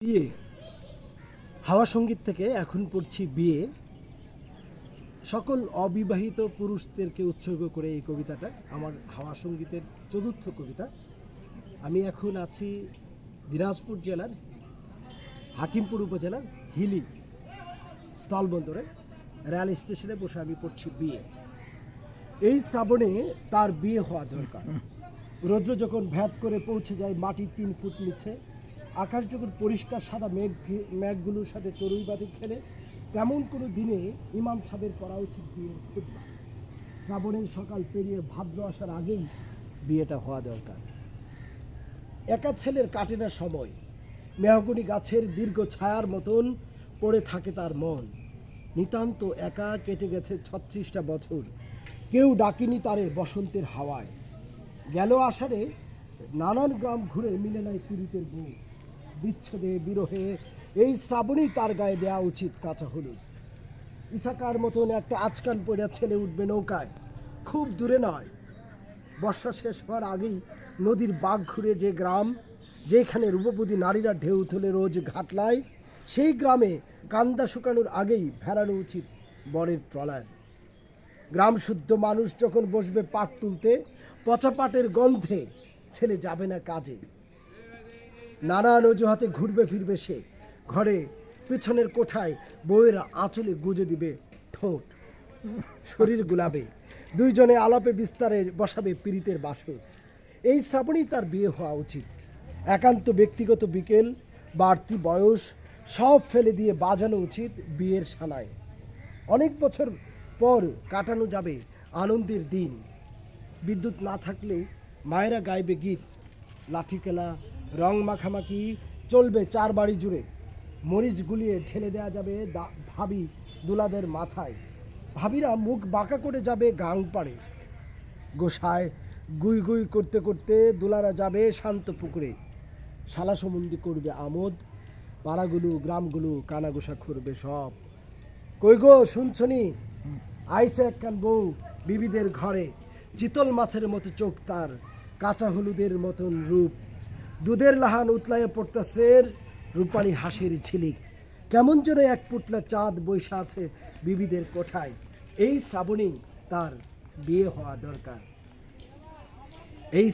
বিয়ে হাওয়া সঙ্গীত থেকে এখন পড়ছি বিয়ে। সকল অবিবাহিত পুরুষদেরকে উৎসর্গ করে এই কবিতাটা আমার হাওয়া সঙ্গীতের চতুর্থ কবিতা। আমি এখন আছি দিনাজপুর জেলার হাকিমপুর উপজেলার হিলি স্থলবন্দরে রেল স্টেশনে বসে আমি পড়ছি বিয়ে। এই শ্রাবণে তার বিয়ে হওয়া দরকার। রৌদ্র যখন ভেদ করে পৌঁছে যায় মাটির 3 ফুট নিচে, আকাশ যখন পরিষ্কার সাদা মেঘগুলোর সাথে চড়ুই বাঁধি খেলে, তেমন কোনো দিনে ইমাম সাহেবের পড়া উচিত বিয়ের খুতবা। শ্রাবণের সকাল পেরিয়ে ভাদ্র আসার আগেই বিয়েটা হওয়া দরকার। একা ছেলের কাটে না সময়, মেহগনি গাছের দীর্ঘ ছায়ার মতন পড়ে থাকে তার মন। নিতান্ত একা কেটে গেছে 36টা বছর, কেউ ডাকেনি তারে বসন্তের হাওয়ায়। গেল আষাঢ়ে নানান গ্রাম ঘুরে মিলে নাই পীড়িতের বউ। বিচ্ছেদে বিরহে এই শ্রাবণেই তার গায়ে দেওয়া উচিত কাঁচা হলুদ। ইসাকার মতন একটা আচকান পড়ে ছেলে উঠবে নৌকায়, খুব দূরে নয়। বর্ষা শেষ হওয়ার আগেই নদীর বাঁক ঘুরে যে গ্রাম, যেখানে রূপবতী নারীরা ঢেউ তোলে রোজ ঘাটলায়, সেই গ্রামে কান্দা শুকানোর আগেই ফেরানো উচিত বরের ট্রলার। গ্রাম শুদ্ধ মানুষ যখন বসবে পাট তুলতে, পচা পাটের গন্ধে ছেলে যাবে না কাজে। নানান অজুহাতে ঘুরবে ফিরবে সে, ঘরে পিছনের কোঠায় বউয়েরা আঁচলে গুজে দিবে ঠোঁট, শরীর গুলাবে, দুইজনে আলাপে বিস্তারে বসাবে পীড়িতের বাসর। এই শ্রাবণেই তার বিয়ে হওয়া উচিত। একান্ত ব্যক্তিগত বিকেল, বাড়তি বয়স সব ফেলে দিয়ে বাজানো উচিত বিয়ের সানায়। অনেক বছর পর কাটানো যাবে আনন্দের দিন। বিদ্যুৎ না থাকলেও মায়েরা গাইবে গীত, লাঠি খেলা, রং মাখামাখি চলবে 4 বাড়ি জুড়ে। মরিচ গুলিয়ে ঢেলে দেওয়া যাবে ভাবি দুলাদের মাথায়। ভাবিরা মুখ বাঁকা করে যাবে গাং পাড়ে। গোসায় গুই গুই করতে করতে দুলারা যাবে শান্ত পুকুরে। শালা সমুন্দি করবে আমোদ, পাড়াগুলো গ্রামগুলো কানাগোসা করবে সব। কই গো শুনছনি, আইসে একখান বউ বিবিদের ঘরে। চিতল মাছের মতো চোখ তার, কাঁচা হলুদের মতন রূপ। দুধের লাহান উতলায় পড়তেছে রূপালী হাসির ঝিলিক। কেমন যেন এক পুটলা চাঁদ বৈশা আছে বিবিদের কোঠায়। এই শ্রাবণেই তার বিয়ে হওয়া দরকার।